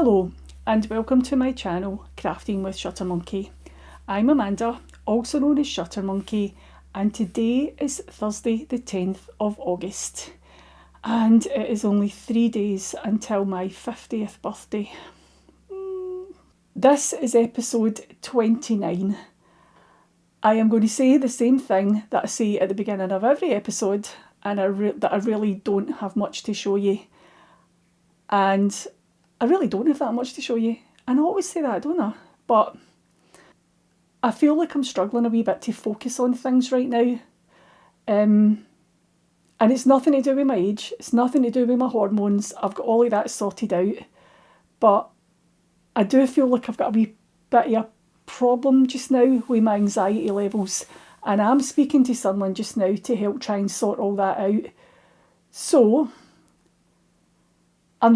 Hello and welcome to my channel Crafting with Shuttermonkey. I'm Amanda, also known as Shuttermonkey, and today is Thursday the 10th of August and it is only 3 days until my 50th birthday. This is episode 29. I am going to say the same thing that I say at the beginning of every episode, and that I really don't have much to show you. And I really don't have that much to show you. And I always say that, don't I? But I feel like I'm struggling a wee bit to focus on things right now. And it's nothing to do with my age. It's nothing to do with my hormones. I've got all of that sorted out. But I do feel like I've got a wee bit of a problem just now with my anxiety levels. And I'm speaking to someone just now to help try and sort all that out. So I'm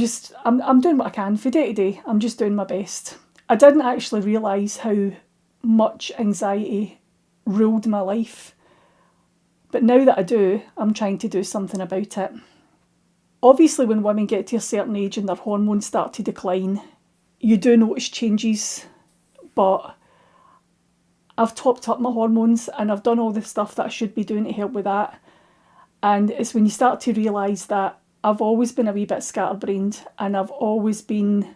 doing what I can for day to day. I'm just doing my best. I didn't actually realise how much anxiety ruled my life. But now that I do, I'm trying to do something about it. Obviously, when women get to a certain age and their hormones start to decline, you do notice changes. But I've topped up my hormones and I've done all the stuff that I should be doing to help with that. And it's when you start to realise that I've always been a wee bit scatterbrained and I've always been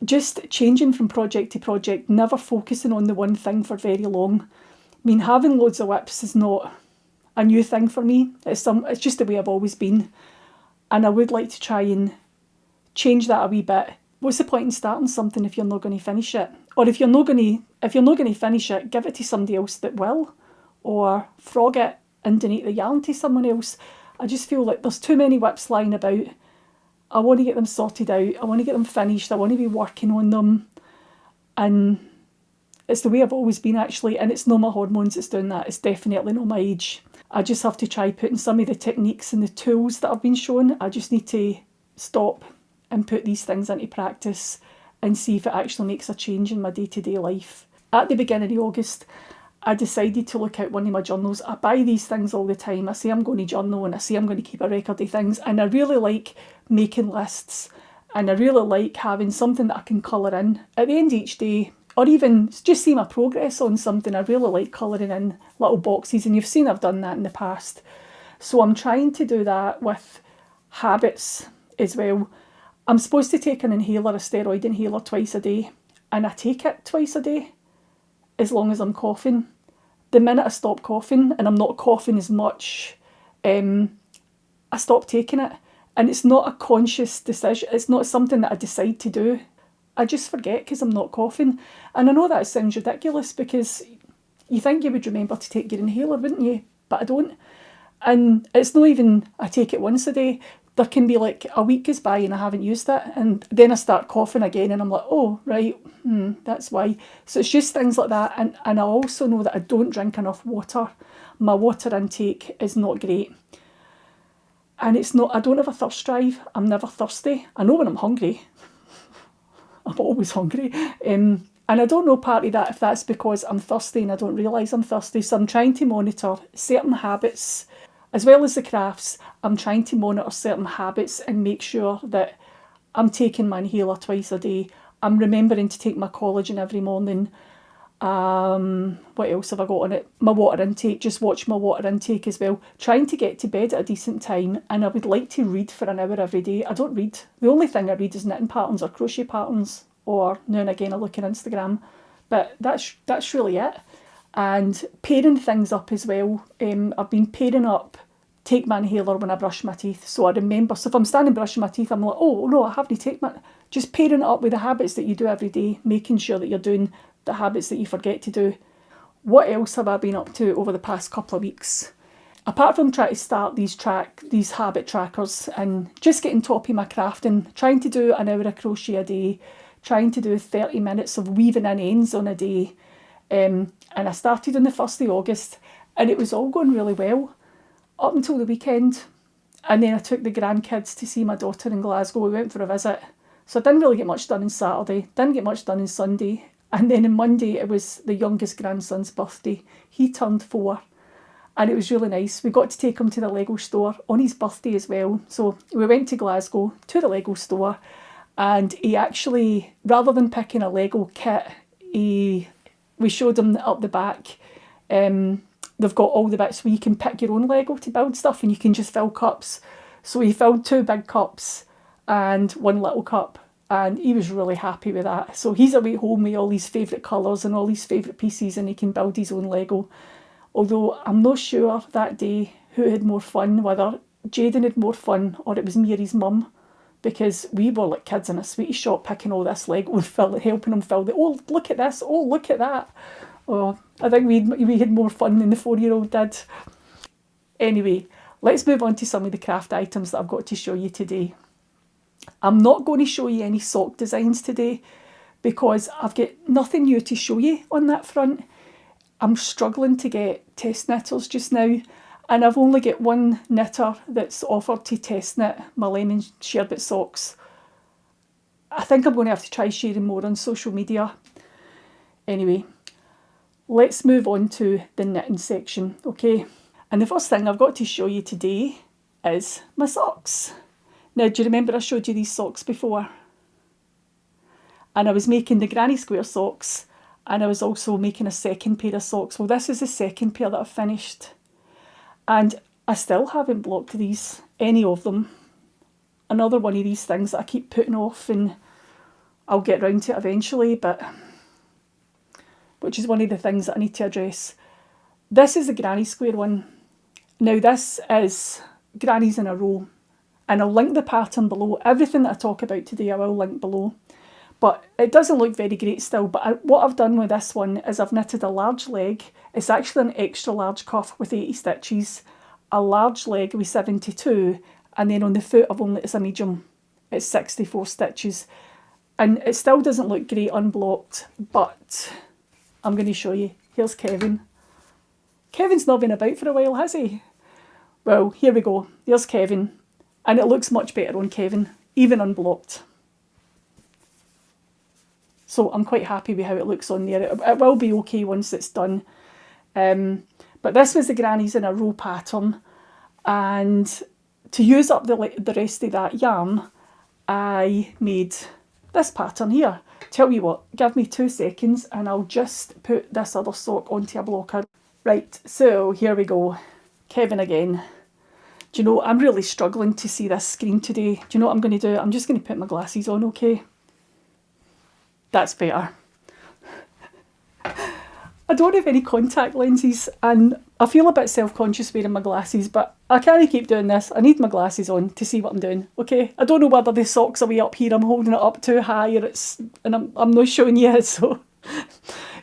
just changing from project to project, never focusing on the one thing for very long. I mean, having loads of whips is not a new thing for me. It's just the way I've always been. And I would like to try and change that a wee bit. What's the point in starting something if you're not going to finish it? Or if you're not going to finish it, give it to somebody else that will. Or frog it and donate the yarn to someone else. I just feel like there's too many whips lying about. I want to get them sorted out. I want to get them finished. I want to be working on them. And it's the way I've always been, actually. And it's not my hormones that's doing that. It's definitely not my age. I just have to try putting some of the techniques and the tools that I've been shown. I just need to stop and put these things into practice and see if it actually makes a change in my day-to-day life. At the beginning of August, I decided to look out one of my journals. I buy these things all the time. I say I'm going to journal and I say I'm going to keep a record of things. And I really like making lists. And I really like having something that I can colour in at the end of each day. Or even just see my progress on something. I really like colouring in little boxes. And you've seen I've done that in the past. So I'm trying to do that with habits as well. I'm supposed to take an inhaler, a steroid inhaler, twice a day. And I take it twice a day, as long as I'm coughing. The minute I stop coughing, and I'm not coughing as much, I stop taking it. And it's not a conscious decision. It's not something that I decide to do. I just forget because I'm not coughing. And I know that sounds ridiculous because you think you would remember to take your inhaler, wouldn't you? But I don't. And it's not even I take it once a day. There can be like a week goes by and I haven't used it, and then I start coughing again and I'm like, oh, right, that's why. So it's just things like that. And I also know that I don't drink enough water. My water intake is not great. And I don't have a thirst drive. I'm never thirsty. I know when I'm hungry. I'm always hungry. And I don't know partly that if that's because I'm thirsty and I don't realise I'm thirsty. So I'm trying to monitor certain habits. As well as the crafts, I'm trying to monitor certain habits and make sure that I'm taking my inhaler twice a day. I'm remembering to take my collagen every morning. What else have I got on it? My water intake, just watch my water intake as well. Trying to get to bed at a decent time, and I would like to read for an hour every day. I don't read. The only thing I read is knitting patterns or crochet patterns, or now and again I look on Instagram. But that's really it. And pairing things up as well. I've been pairing up take my inhaler when I brush my teeth. So I remember, so if I'm standing brushing my teeth, I'm like, oh no, I haven't taken my... Just pairing it up with the habits that you do every day, making sure that you're doing the habits that you forget to do. What else have I been up to over the past couple of weeks? Apart from trying to start these habit trackers and just getting top of my crafting, trying to do an hour of crochet a day, trying to do 30 minutes of weaving in ends on a day. And I started on the 1st of August and it was all going really well up until the weekend. And then I took the grandkids to see my daughter in Glasgow. We went for a visit. So I didn't really get much done on Saturday, didn't get much done on Sunday. And then on Monday, it was the youngest grandson's birthday. He turned 4 and it was really nice. We got to take him to the Lego store on his birthday as well. So we went to Glasgow to the Lego store And he actually, rather than picking a Lego kit, we showed him up the back. They've got all the bits where you can pick your own Lego to build stuff, and you can just fill cups. So he filled 2 big cups and 1 little cup, and he was really happy with that. So he's away home with all these favourite colours and all these favourite pieces, and he can build his own Lego. Although I'm not sure that day who had more fun, whether Jaden had more fun or it was me or his mum, because we were like kids in a sweetie shop picking all this Lego and helping him fill the, oh, look at this, oh, look at that. Oh, I think we had more fun than the 4-year-old did. Anyway, let's move on to some of the craft items that I've got to show you today. I'm not going to show you any sock designs today because I've got nothing new to show you on that front. I'm struggling to get test knitters just now, and I've only got one knitter that's offered to test knit my lemon sherbet socks. I think I'm going to have to try sharing more on social media. Anyway, let's move on to the knitting section, okay? And the first thing I've got to show you today is my socks. Now, do you remember I showed you these socks before? And I was making the granny square socks, and I was also making a second pair of socks. Well, this is the second pair that I've finished. And I still haven't blocked any of them. Another one of these things that I keep putting off, and I'll get round to it eventually, but which is one of the things that I need to address. This is the granny square one. Now this is grannies in a row, and I'll link the pattern below. Everything that I talk about today I will link below. But it doesn't look very great still, but what I've done with this one is I've knitted a large leg. It's actually an extra large cuff with 80 stitches, a large leg with 72, and then on the foot it's a medium. It's 64 stitches. And it still doesn't look great unblocked, but I'm going to show you. Here's Kevin. Kevin's not been about for a while, has he? Well, here we go. There's Kevin. And it looks much better on Kevin, even unblocked. So I'm quite happy with how it looks on there. It will be okay once it's done. But this was the grannies in a row pattern. And to use up the rest of that yarn, I made this pattern here. Tell you what, give me 2 seconds and I'll just put this other sock onto a blocker. Right, so here we go. Kevin again. Do you know, I'm really struggling to see this screen today. Do you know what I'm going to do? I'm just going to put my glasses on, okay? That's better. I don't have any contact lenses and I feel a bit self-conscious wearing my glasses, but I can't keep doing this. I need my glasses on to see what I'm doing, okay? I don't know whether the socks are way up here, I'm holding it up too high, or I'm not showing you it, so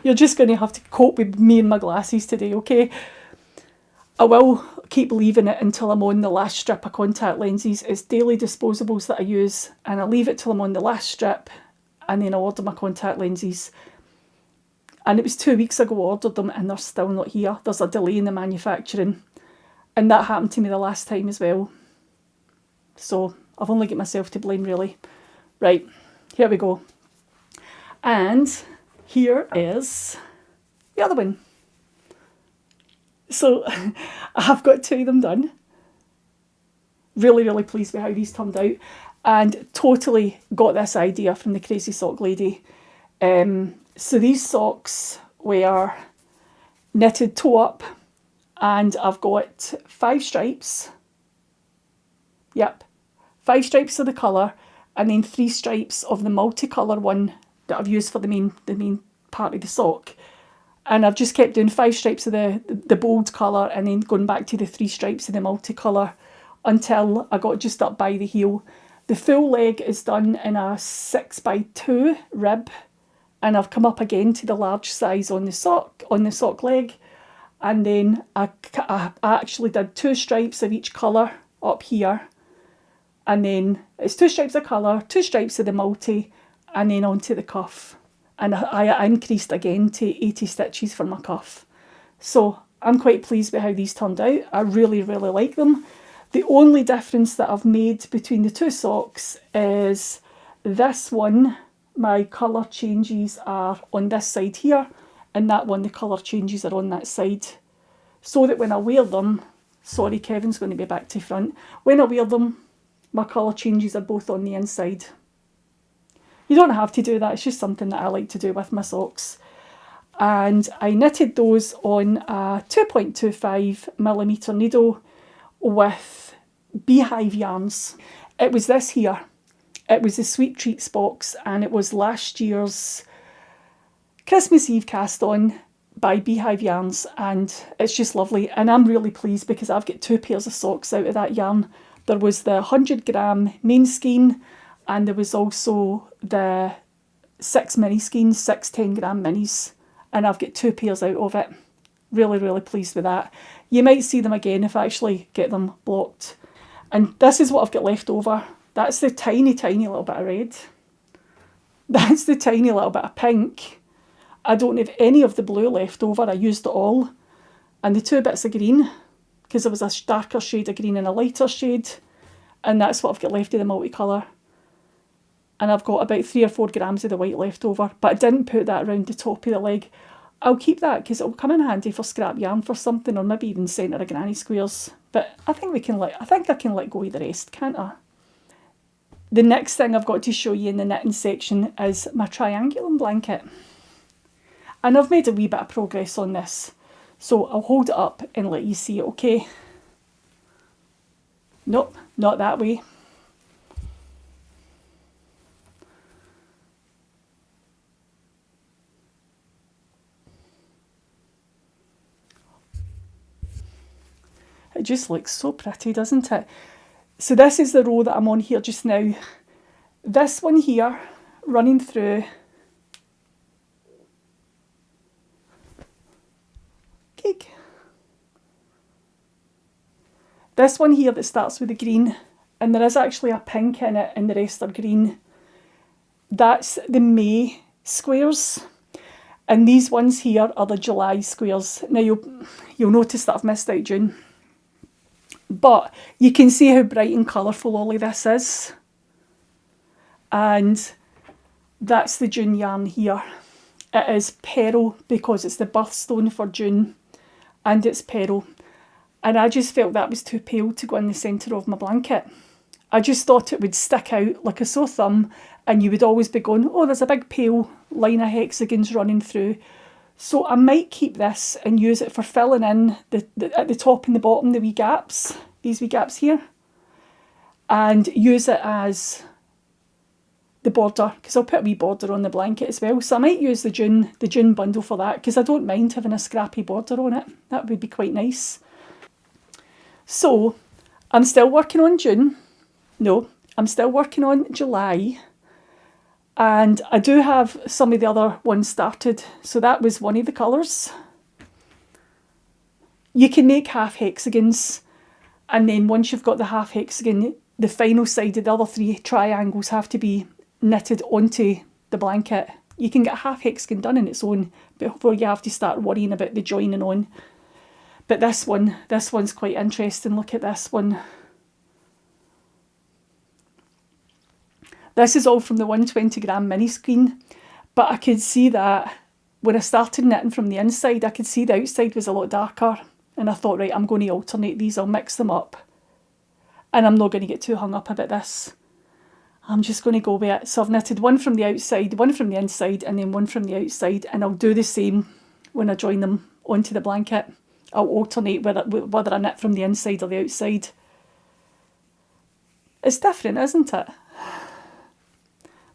you're just going to have to cope with me and my glasses today, okay? I will keep leaving it until I'm on the last strip of contact lenses. It's daily disposables that I use, and I leave it till I'm on the last strip, and then I order my contact lenses. And it was 2 weeks ago I ordered them and they're still not here. There's a delay in the manufacturing. And that happened to me the last time as well. So I've only got myself to blame really. Right, here we go. And here is the other one. So I've got 2 of them done. Really, really pleased with how these turned out. And totally got this idea from the Crazy Sock Lady. So these socks were knitted toe up, and I've got 5 stripes. Yep, 5 stripes of the colour, and then 3 stripes of the multicolour one that I've used for the main part of the sock. And I've just kept doing 5 stripes of the bold colour, and then going back to the 3 stripes of the multicolour until I got just up by the heel. The full leg is done in a 6x2 rib. And I've come up again to the large size on the sock leg. And then I actually did 2 stripes of each colour up here. And then it's 2 stripes of colour, 2 stripes of the multi, and then onto the cuff. And I increased again to 80 stitches for my cuff. So I'm quite pleased with how these turned out. I really, really like them. The only difference that I've made between the 2 socks is this one, my colour changes are on this side here, and that one the colour changes are on that side. So that when I wear them, sorry Kevin's going to be back to front, when I wear them my colour changes are both on the inside. You don't have to do that, it's just something that I like to do with my socks. And I knitted those on a 2.25mm needle with beehive yarns. It was this here. It was the Sweet Treats box, and it was last year's Christmas Eve cast on by Beehive Yarns, and it's just lovely. And I'm really pleased because I've got 2 pairs of socks out of that yarn. There was the 100g main skein, and there was also the 6 mini skeins, 6 10g minis, and I've got 2 pairs out of it. Really, really pleased with that. You might see them again if I actually get them blocked. And this is what I've got left over. That's the tiny, tiny little bit of red. That's the tiny little bit of pink. I don't have any of the blue left over. I used it all. And the 2 bits of green, because there was a darker shade of green and a lighter shade. And that's what I've got left of the multicolour. And I've got about 3 or 4 grams of the white left over. But I didn't put that around the top of the leg. I'll keep that because it'll come in handy for scrap yarn for something, or maybe even centre of granny squares. But I think I can let go of the rest, can't I? The next thing I've got to show you in the knitting section is my triangulum blanket. And I've made a wee bit of progress on this. So I'll hold it up and let you see it, okay? Nope, not that way. It just looks so pretty, doesn't it? So this is the row that I'm on here just now. This one here, running through. Cake. This one here that starts with the green, and there is actually a pink in it and the rest are green. That's the May squares. And these ones here are the July squares. Now you'll notice that I've missed out June. But you can see how bright and colourful all of this is. And that's the June yarn here. It is Pearl because it's the birthstone for June. And it's Pearl. And I just felt that was too pale to go in the centre of my blanket. I just thought it would stick out like a sore thumb, and you would always be going, oh, there's a big pale line of hexagons running through. So I might keep this and use it for filling in at the top and the bottom, the wee gaps, these wee gaps here, and use it as the border, because I'll put a wee border on the blanket as well. So I might use the June bundle for that, because I don't mind having a scrappy border on it. That would be quite nice. So I'm still working on June. No, I'm still working on July. And I do have some of the other ones started. So that was one of the colours. You can make half hexagons. And then once you've got the half hexagon, the final side of the other 3 triangles have to be knitted onto the blanket. You can get a half hexagon done on its own before you have to start worrying about the joining on. But this one's quite interesting. Look at this one. This is all from the 120g mini skein, but I could see that when I started knitting from the inside, I could see the outside was a lot darker, and I thought, right, I'm going to alternate these, I'll mix them up, and I'm not going to get too hung up about this. I'm just going to go with it. So I've knitted one from the outside, one from the inside, and then one from the outside, and I'll do the same when I join them onto the blanket. I'll alternate whether I knit from the inside or the outside. It's different, isn't it?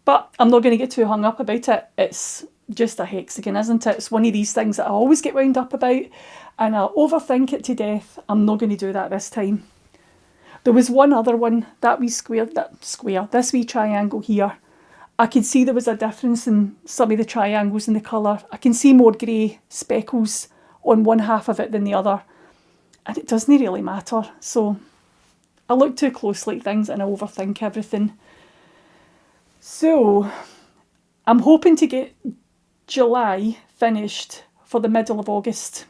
But I'm not going to get too hung up about it. It's just a hexagon, isn't it? It's one of these things that I always get wound up about, and I overthink it to death. I'm not going to do that this time. There was one other one, this wee triangle here. I could see there was a difference in some of the triangles in the colour. I can see more grey speckles on one half of it than the other, and it doesn't really matter. So I look too closely at things and I overthink everything. So I'm hoping to get July finished for the middle of August.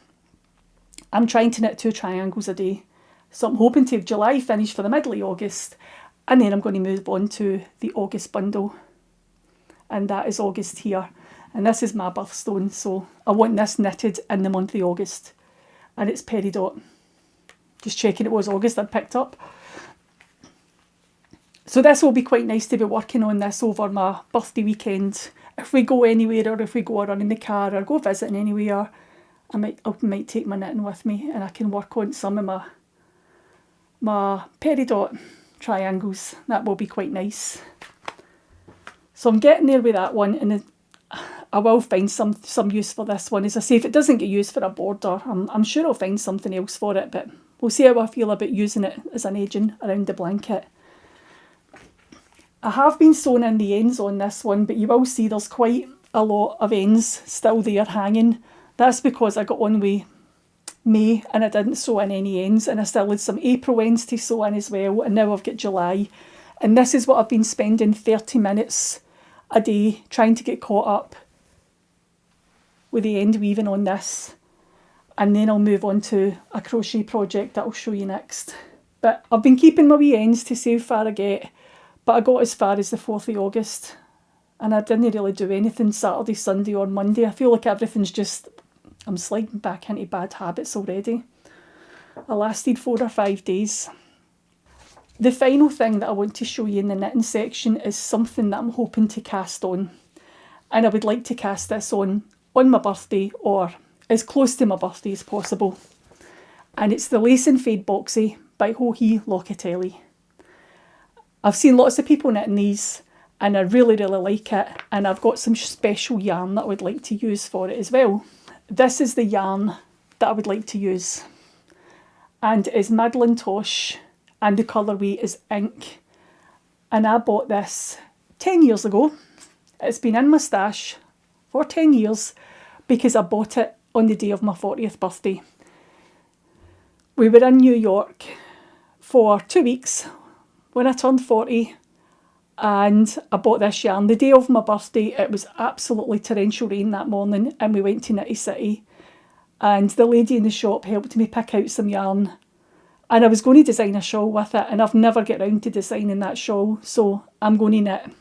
I'm trying to knit 2 triangles a day. So I'm hoping to have July finished for the middle of August, and then I'm going to move on to the August bundle. And that is August here. And this is my birthstone, so I want this knitted in the month of August. And it's Peridot. Just checking it was August I'd picked up. So this will be quite nice to be working on this over my birthday weekend. If we go anywhere, or if we go around in the car or go visiting anywhere, I might take my knitting with me, and I can work on some of my peridot triangles. That will be quite nice. So I'm getting there with that one, and I will find some use for this one. As I say, if it doesn't get used for a border, I'm sure I'll find something else for it, but we'll see how I feel about using it as an edging around the blanket. I have been sewing in the ends on this one, but you will see there's quite a lot of ends still there hanging. That's because I got on with May and I didn't sew in any ends, and I still had some April ends to sew in as well, and now I've got July. And this is what I've been spending 30 minutes a day trying to get caught up with the end weaving on this. And then I'll move on to a crochet project that I'll show you next. But I've been keeping my wee ends to see how far I get. But I got as far as the 4th of August. And I didn't really do anything Saturday, Sunday or Monday. I feel like everything's just... I'm sliding back into bad habits already. I lasted 4 or 5 days. The final thing that I want to show you in the knitting section is something that I'm hoping to cast on. And I would like to cast this on my birthday, or as close to my birthday as possible. And it's the Lace and Fade Boxy by Joji Locatelli. I've seen lots of people knitting these and I really like it, and I've got some special yarn that I would like to use for it as well. This is the yarn that I would like to use, and it is Madeleine Tosh, and the colourway is Ink. And I bought this 10 years ago. It's been in my stash for 10 years because I bought it on the day of my 40th birthday. We were in New York for 2 weeks when I turned 40, and I bought this yarn. The day of my birthday, it was absolutely torrential rain that morning, and we went to Nitty City, and the lady in the shop helped me pick out some yarn, and I was going to design a shawl with it, and I've never get round to designing that shawl, so I'm going to knit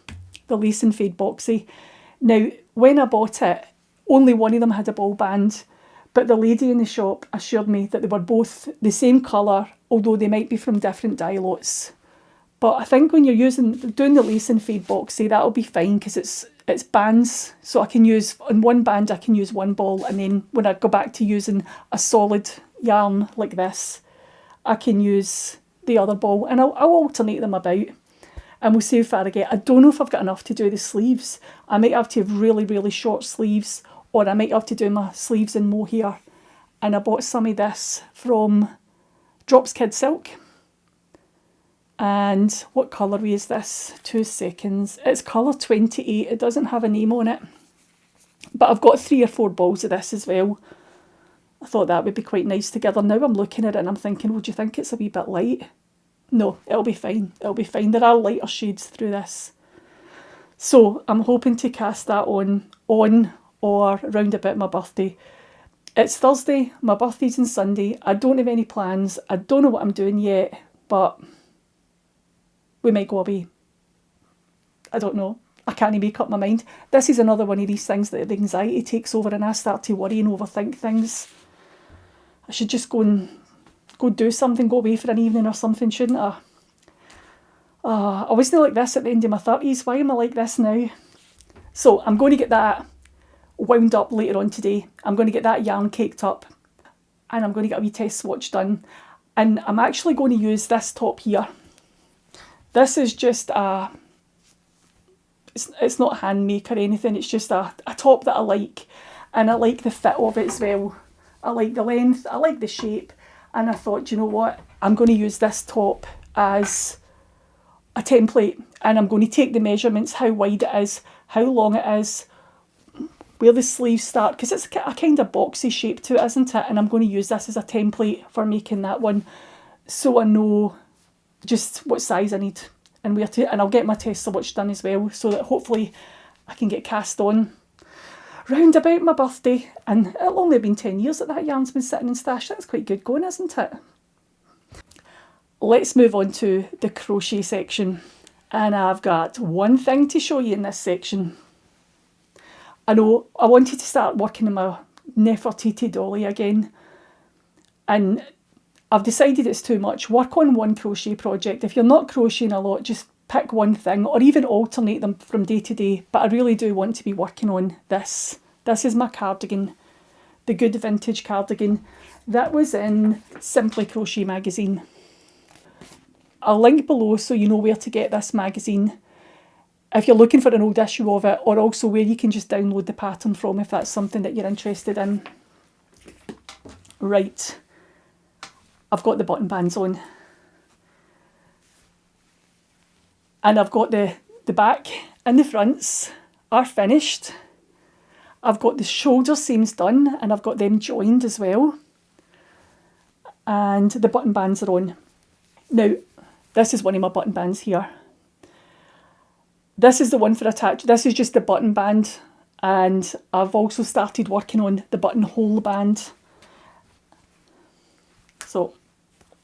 the Lace and Fade Boxy. Now, when I bought it, only one of them had a ball band, but the lady in the shop assured me that they were both the same colour, although they might be from different dye lots. But I think when you're doing the Lace and Fade Boxy, that'll be fine because it's bands, so I can use, on one band I can use one ball, and then when I go back to using a solid yarn like this, I can use the other ball, and I'll alternate them about, and we'll see how far I get. I don't know if I've got enough to do the sleeves. I might have to have really short sleeves, or I might have to do my sleeves in mohair. And I bought some of this from Drops Kid Silk. And what colourway is this? 2 seconds. It's colour 28. It doesn't have a name on it. But I've got 3 or 4 balls of this as well. I thought that would be quite nice together. Now I'm looking at it and I'm thinking, well, do you think it's a wee bit light? No, it'll be fine. It'll be fine. There are lighter shades through this. So I'm hoping to cast that on or round about my birthday. It's Thursday. My birthday's on Sunday. I don't have any plans. I don't know what I'm doing yet, but we might go away. I don't know. I can't make up my mind. This is another one of these things that the anxiety takes over and I start to worry and overthink things. I should just go do something, go away for an evening or something, shouldn't I? I wasn't like this at the end of my 30s. Why am I like this now? So I'm going to get that wound up later on today. I'm going to get that yarn caked up, and I'm going to get a wee test swatch done. And I'm actually going to use this top here. This is just it's not handmake or anything, it's just a top that I like, and I like the fit of it as well. I like the length, I like the shape, and I thought, you know what, I'm going to use this top as a template, and I'm going to take the measurements, how wide it is, how long it is, where the sleeves start, because it's a kind of boxy shape to it, isn't it? And I'm going to use this as a template for making that one, so I know just what size I need and where to, and I'll get my test swatch done as well, so that hopefully I can get cast on round about my birthday. And it'll only have been 10 years that yarn's been sitting in stash. That's quite good going, isn't it? Let's move on to the crochet section, and I've got one thing to show you in this section. I know I wanted to start working on my Nefertiti dolly again, and I've decided it's too much. Work on one crochet project. If you're not crocheting a lot, just pick one thing or even alternate them from day to day, but I really do want to be working on this. This is my cardigan, the Good Vintage cardigan. That was in Simply Crochet magazine. I'll link below so you know where to get this magazine if you're looking for an old issue of it, or also where you can just download the pattern from if that's something that you're interested in. Right, I've got the button bands on. And I've got the back and the fronts are finished. I've got the shoulder seams done and I've got them joined as well. And the button bands are on. Now, this is one of my button bands here. This is the one for attach. This is just the button band, and I've also started working on the buttonhole band. So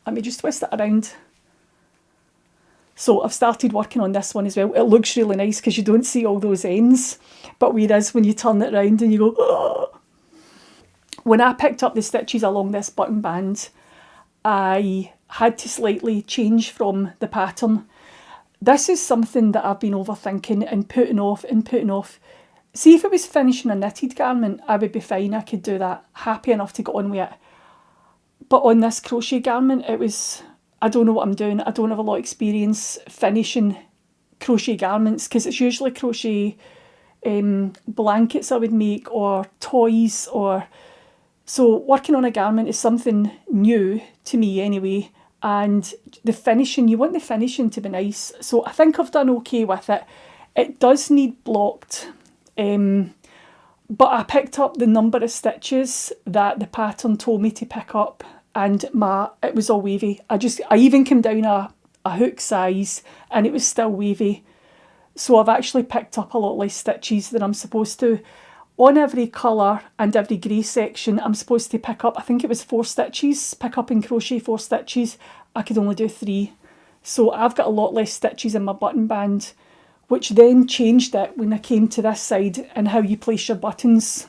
let me just twist it around. So I've started working on this one as well. It looks really nice because you don't see all those ends, but whereas when you turn it around and you go, oh. When I picked up the stitches along this button band, I had to slightly change from the pattern. This is something that I've been overthinking and putting off and putting off. See, if it was finishing a knitted garment, I would be fine. I could do that, happy enough to get on with it. But on this crochet garment, it was, I don't know what I'm doing. I don't have a lot of experience finishing crochet garments because it's usually crochet blankets I would make or toys or... So working on a garment is something new to me anyway. And the finishing, you want the finishing to be nice. So I think I've done okay with it. It does need blocked. But I picked up the number of stitches that the pattern told me to pick up. And it was all wavy. I even came down a hook size and it was still wavy. So I've actually picked up a lot less stitches than I'm supposed to. On every colour and every grey section, I'm supposed to pick up, I think it was 4 stitches, pick up and crochet 4 stitches. I could only do 3. So I've got a lot less stitches in my button band, which then changed it when I came to this side and how you place your buttons.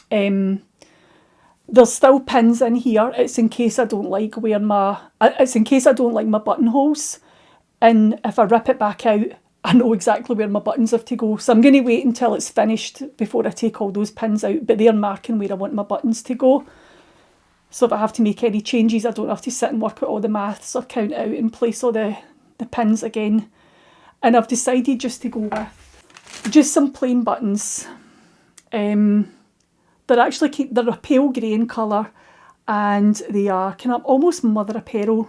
There's still pins in here. It's in case I don't like my buttonholes. And if I rip it back out, I know exactly where my buttons have to go. So I'm going to wait until it's finished before I take all those pins out. But they're marking where I want my buttons to go. So if I have to make any changes, I don't have to sit and work out all the maths or count out and place all the pins again. And I've decided just to go with just some plain buttons. They're a pale grey in colour and they are kind of almost mother of pearl.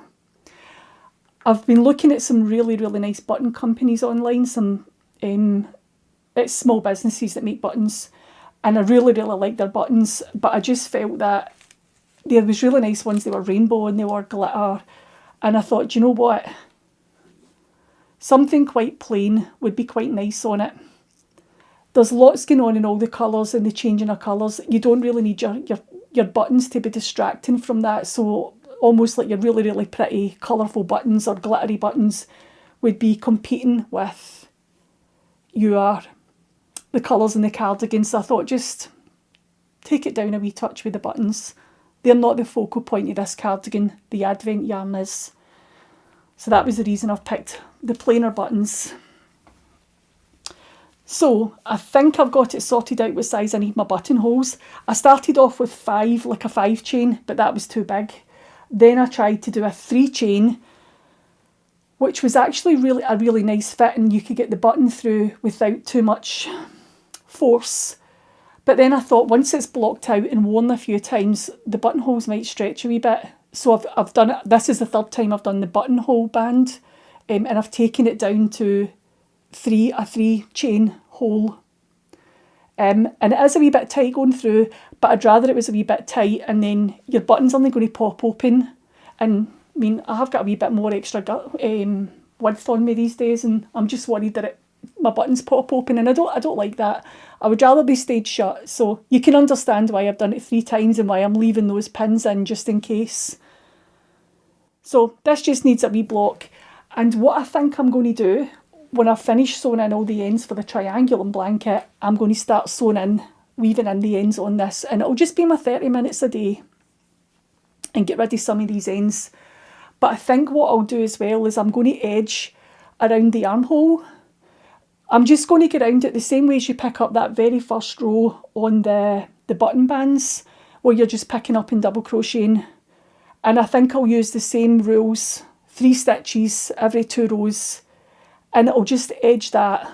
I've been looking at some really, really nice button companies online, it's small businesses that make buttons, and I really, really like their buttons, but I just felt that there was really nice ones, they were rainbow and they were glitter, and I thought, do you know what? Something quite plain would be quite nice on it. There's lots going on in all the colours and the changing of colours. You don't really need your buttons to be distracting from that, so almost like your really, really pretty, colourful buttons or glittery buttons would be competing with the colours in the cardigan. So I thought just take it down a wee touch with the buttons. They're not the focal point of this cardigan, the Advent yarn is. So that was the reason I've picked the plainer buttons. So I think I've got it sorted out what size I need my buttonholes. I started off with 5, like a 5 chain, but that was too big. Then I tried to do a 3 chain, which was actually a really nice fit, and you could get the button through without too much force. But then I thought once it's blocked out and worn a few times, the buttonholes might stretch a wee bit. So I've done it. This is the 3rd time I've done the buttonhole band, and I've taken it down to a 3 chain hole. And it is a wee bit tight going through, but I'd rather it was a wee bit tight and then your button's only going to pop open. And I mean, I have got a wee bit more extra width on me these days, and I'm just worried that my buttons pop open, and I don't like that. I would rather they stayed shut. So you can understand why I've done it 3 times and why I'm leaving those pins in just in case. So this just needs a wee block. And what I think I'm going to do, when I've finished sewing in all the ends for the triangulum blanket, I'm going to start weaving in the ends on this, and it'll just be my 30 minutes a day and get rid of some of these ends. But I think what I'll do as well is I'm going to edge around the armhole. I'm just going to go around it the same way as you pick up that very first row on the button bands, where you're just picking up and double crocheting. And I think I'll use the same rules, 3 stitches every 2 rows, and it'll just edge that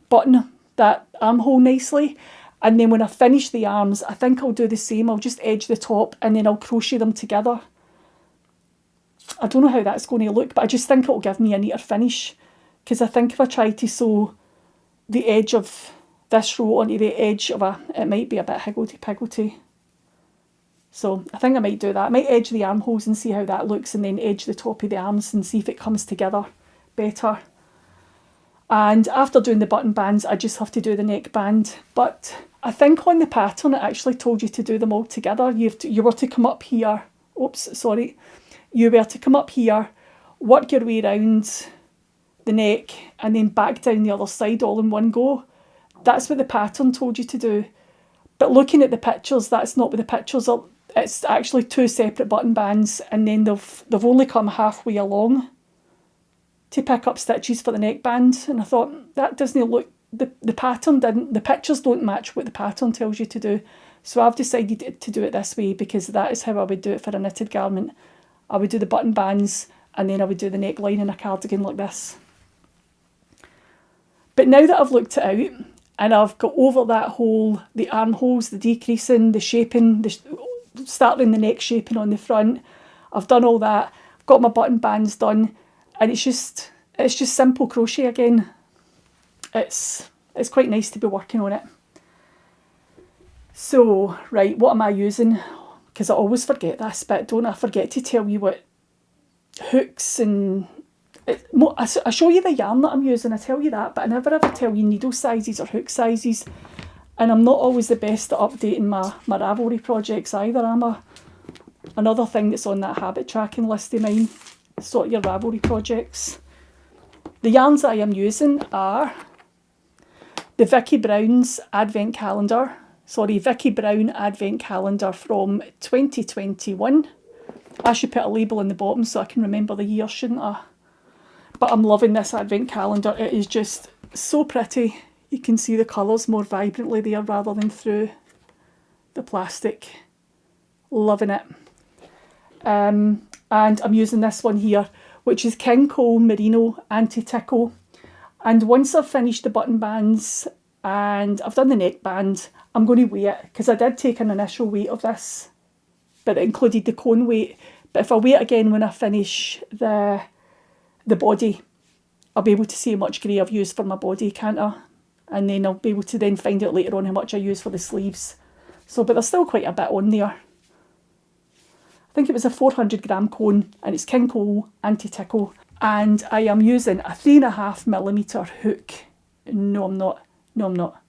button, that armhole nicely. And then when I finish the arms, I think I'll do the same. I'll just edge the top and then I'll crochet them together. I don't know how that's going to look, but I just think it'll give me a neater finish. Because I think if I try to sew the edge of this row onto the edge of it might be a bit higgledy-piggledy. So I think I might do that. I might edge the armholes and see how that looks, and then edge the top of the arms and see if it comes together better. And after doing the button bands, I just have to do the neckband. But I think on the pattern, it actually told you to do them all together. You were to come up here. Oops, sorry. You were to come up here, work your way around the neck, and then back down the other side all in one go. That's what the pattern told you to do. But looking at the pictures, that's not what the pictures are. It's actually 2 separate button bands, and then they've only come halfway along to pick up stitches for the neckband. And I thought, that doesn't look, the pattern didn't, the pictures don't match what the pattern tells you to do. So I've decided to do it this way, because that is how I would do it for a knitted garment. I would do the button bands, and then I would do the neckline in a cardigan like this. But now that I've looked it out, and I've got over that whole, the armholes, the decreasing, the shaping, starting the neck shaping on the front, I've done all that, got my button bands done, and it's just simple crochet again. It's quite nice to be working on it. So, right, what am I using? Because I always forget this bit, don't I? I forget to tell you what hooks and... I show you the yarn that I'm using, I tell you that, but I never ever tell you needle sizes or hook sizes. And I'm not always the best at updating my Ravelry projects either, am I? Another thing that's on that habit tracking list of mine, sort your Ravelry projects. The yarns I am using are the Vicky Brown's Advent Calendar. Vicky Brown Advent Calendar from 2021. I should put a label in the bottom so I can remember the year, shouldn't I? But I'm loving this Advent Calendar. It is just so pretty. You can see the colours more vibrantly there rather than through the plastic. Loving it. And I'm using this one here, which is King Cole Merino Anti-Tickle. And once I've finished the button bands and I've done the neckband, I'm going to weigh it, because I did take an initial weight of this, but it included the cone weight. But if I weigh it again when I finish the body, I'll be able to see how much grey I've used for my body, can't I? And then I'll be able to then find out later on how much I use for the sleeves. So, but there's still quite a bit on there. I think it was a 400 gram cone, and it's King Cole Anti-Tickle. And I am using a 3.5mm hook. No, I'm not.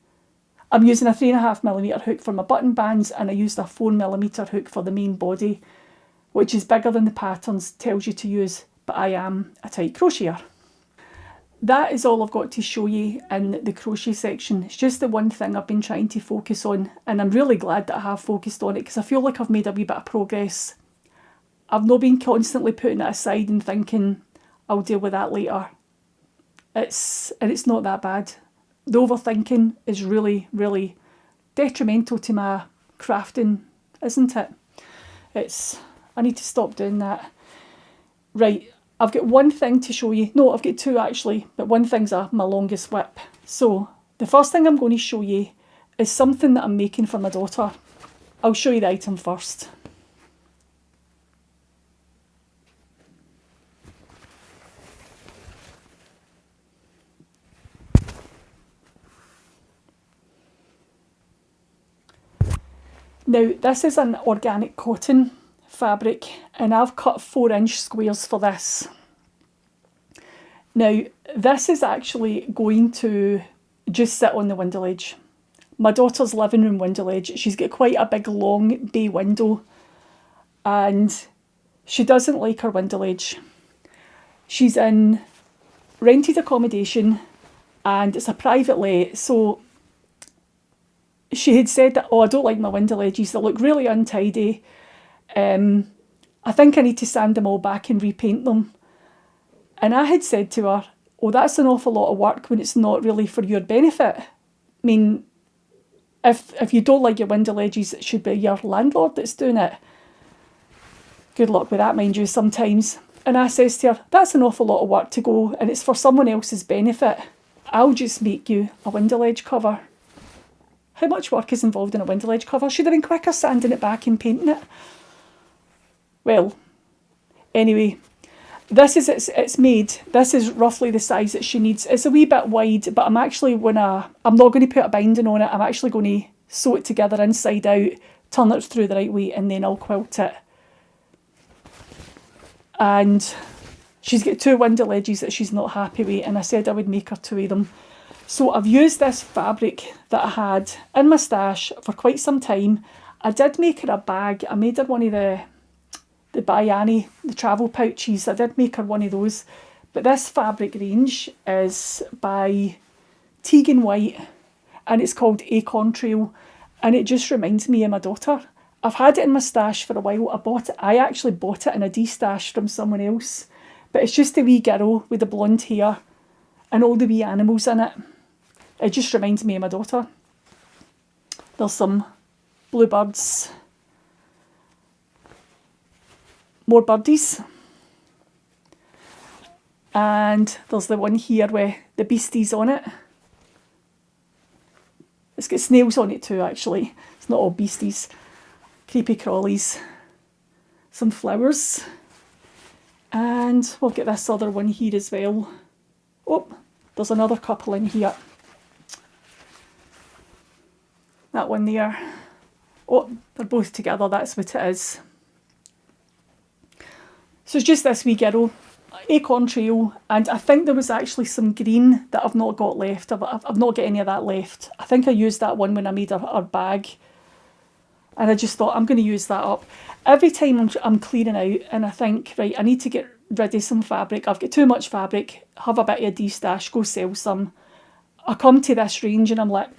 I'm using a 3.5mm hook for my button bands, and I used a 4mm hook for the main body, which is bigger than the patterns tells you to use, but I am a tight crocheter. That is all I've got to show you in the crochet section. It's just the one thing I've been trying to focus on, and I'm really glad that I have focused on it, because I feel like I've made a wee bit of progress. I've not been constantly putting it aside and thinking I'll deal with that later. It's not that bad. The overthinking is really, really detrimental to my crafting, isn't it? I need to stop doing that. Right, I've got one thing to show you. No, I've got 2 actually, but one thing's my longest whip. So the first thing I'm going to show you is something that I'm making for my daughter. I'll show you the item first. Now, this is an organic cotton fabric, and I've cut 4-inch squares for this. Now, this is actually going to just sit on the window ledge. My daughter's living room window ledge. She's got quite a big long bay window, and she doesn't like her window ledge. She's in rented accommodation, and it's a private let, so she had said that, oh, I don't like my window ledges, they look really untidy. I think I need to sand them all back and repaint them. And I had said to her, oh, that's an awful lot of work when it's not really for your benefit. I mean, if you don't like your window edges, it should be your landlord that's doing it. Good luck with that, mind you, sometimes. And I says to her, that's an awful lot of work to go, and it's for someone else's benefit. I'll just make you a window edge cover. How much work is involved in a window edge cover? Should have been quicker sanding it back and painting it. Well, anyway, this is it's made. This is roughly the size that she needs. It's a wee bit wide, but I'm not going to put a binding on it. I'm actually going to sew it together inside out, turn it through the right way, and then I'll quilt it. And she's got 2 window edges that she's not happy with, and I said I would make her 2 of them. So I've used this fabric that I had in my stash for quite some time. I did make her a bag. I made her one of the Bayani, the travel pouches. I did make her one of those. But this fabric range is by Tegan White, and it's called Acorn Trail, and it just reminds me of my daughter. I've had it in my stash for a while. I actually bought it in a de-stash from someone else. But it's just a wee girl with the blonde hair and all the wee animals in it. It just reminds me of my daughter. There's some bluebirds. More birdies. And there's the one here with the beasties on it. It's got snails on it too, actually. It's not all beasties. Creepy crawlies. Some flowers. And we'll get this other one here as well. Oh, there's another couple in here. That one there. Oh, they're both together, that's what it is. So it's just this wee girl, Acorn Trail, and I think there was actually some green that I've not got left. I've not got any of that left. I think I used that one when I made her bag. And I just thought, I'm going to use that up. Every time I'm clearing out and I think, right, I need to get rid of some fabric. I've got too much fabric, have a bit of a de-stash, go sell some. I come to this range and I'm like,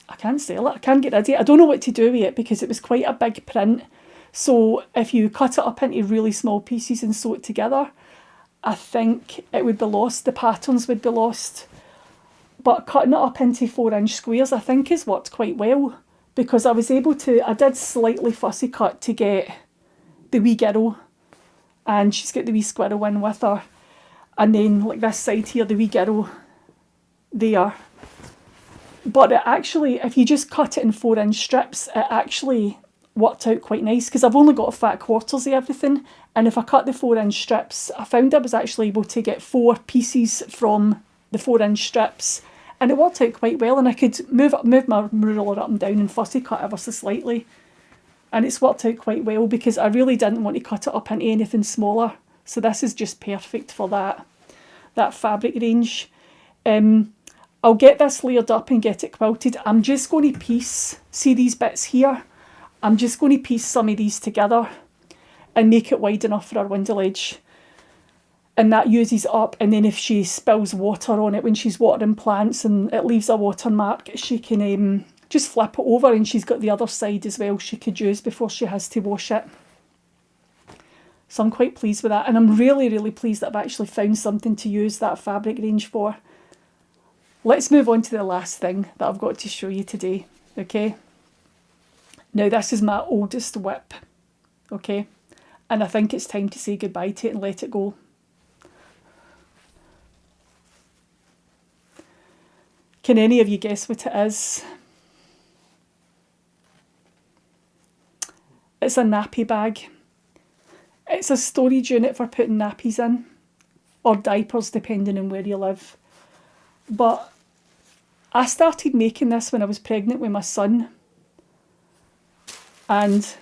I can't sell it. I can't get rid of it. I don't know what to do with it because it was quite a big print. So if you cut it up into really small pieces and sew it together, I think it would be lost. The patterns would be lost. But cutting it up into 4-inch squares, I think has worked quite well. Because I did slightly fussy cut to get the wee girl, and she's got the wee squirrel in with her, and then like this side here, the wee girl there. But it actually, if you just cut it in 4-inch strips, it actually worked out quite nice, because I've only got fat quarters of everything, and if I cut the 4-inch strips, I found I was actually able to get 4 pieces from the 4-inch strips. And it worked out quite well, and I could move my ruler up and down and fussy cut ever so slightly. And it's worked out quite well because I really didn't want to cut it up into anything smaller. So this is just perfect for that fabric range. I'll get this layered up and get it quilted. I'm just going to see these bits here? I'm just going to piece some of these together and make it wide enough for our window ledge. And that uses up, and then if she spills water on it when she's watering plants and it leaves a watermark, she can just flip it over, and she's got the other side as well she could use before she has to wash it. So I'm quite pleased with that, and I'm really, really pleased that I've actually found something to use that fabric range for. Let's move on to the last thing that I've got to show you today, okay? Now this is my oldest whip, okay? And I think it's time to say goodbye to it and let it go. Can any of you guess what it is? It's a nappy bag. It's a storage unit for putting nappies in, or diapers depending on where you live. But I started making this when I was pregnant with my son, and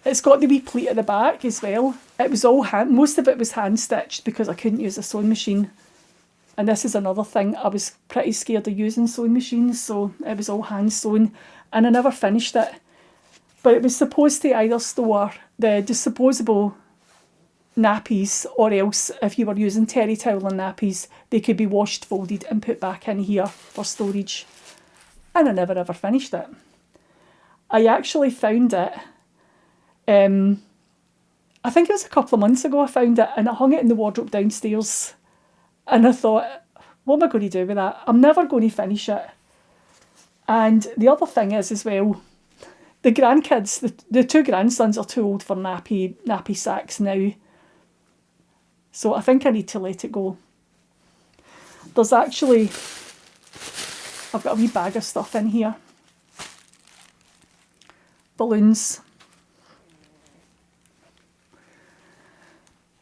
it's got the wee pleat at the back as well. It was all most of it was hand stitched because I couldn't use a sewing machine. And this is another thing, I was pretty scared of using sewing machines, so it was all hand sewn, and I never finished it. But it was supposed to either store the disposable nappies, or else if you were using terry towel and nappies, they could be washed, folded and put back in here for storage. And I never ever finished it. I actually found it, I think it was a couple of months ago I found it, and I hung it in the wardrobe downstairs. And I thought, what am I going to do with that? I'm never going to finish it. And the other thing is as well, the grandkids, the two grandsons are too old for nappy sacks now. So I think I need to let it go. There's actually, I've got a wee bag of stuff in here. Balloons.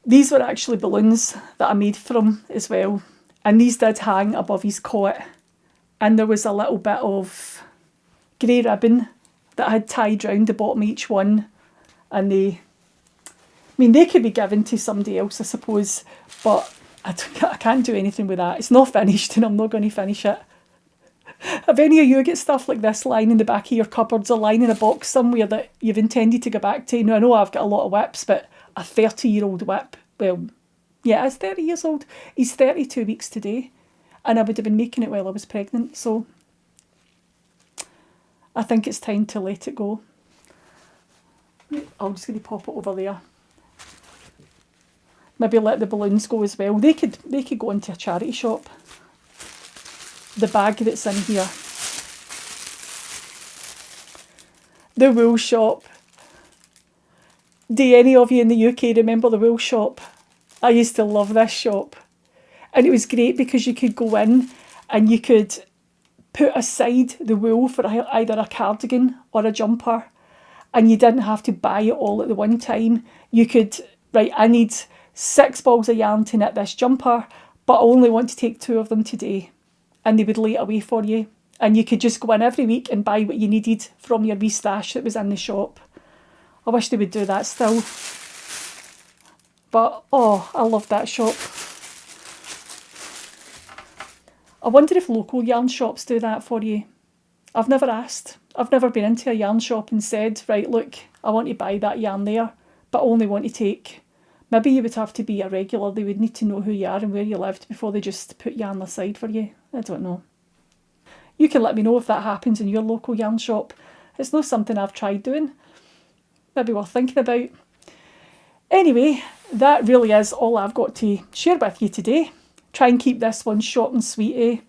These were actually balloons that I made for him as well. And these did hang above his cot. And there was a little bit of grey ribbon that I had tied round the bottom of each one. And they could be given to somebody else, I suppose. But I can't do anything with that. It's not finished and I'm not going to finish it. Have any of you got stuff like this lying in the back of your cupboards or lying in a box somewhere that you've intended to go back to? Now, I know I've got a lot of whips, but a 30-year-old whip, well, yeah, he's 30 years old. He's 32 weeks today. And I would have been making it while I was pregnant. So I think it's time to let it go. I'm just going to pop it over there. Maybe let the balloons go as well. They could go into a charity shop. The bag that's in here. The wool shop. Do any of you in the UK remember the wool shop? I used to love this shop. And it was great because you could go in and you could put aside the wool for either a cardigan or a jumper. And you didn't have to buy it all at the one time. You could, right, I need 6 balls of yarn to knit this jumper, but I only want to take 2 of them today. And they would lay it away for you. And you could just go in every week and buy what you needed from your wee stash that was in the shop. I wish they would do that still. But, oh, I love that shop. I wonder if local yarn shops do that for you. I've never asked. I've never been into a yarn shop and said, right, look, I want to buy that yarn there, but I only want to take. Maybe you would have to be a regular. They would need to know who you are and where you lived before they just put yarn aside for you. I don't know. You can let me know if that happens in your local yarn shop. It's not something I've tried doing. Maybe worth thinking about. Anyway, that really is all I've got to share with you today. Try and keep this one short and sweet,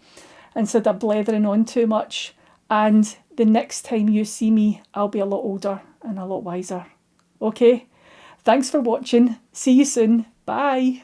instead of blethering on too much. And the next time you see me, I'll be a lot older and a lot wiser. Okay? Thanks for watching. See you soon. Bye.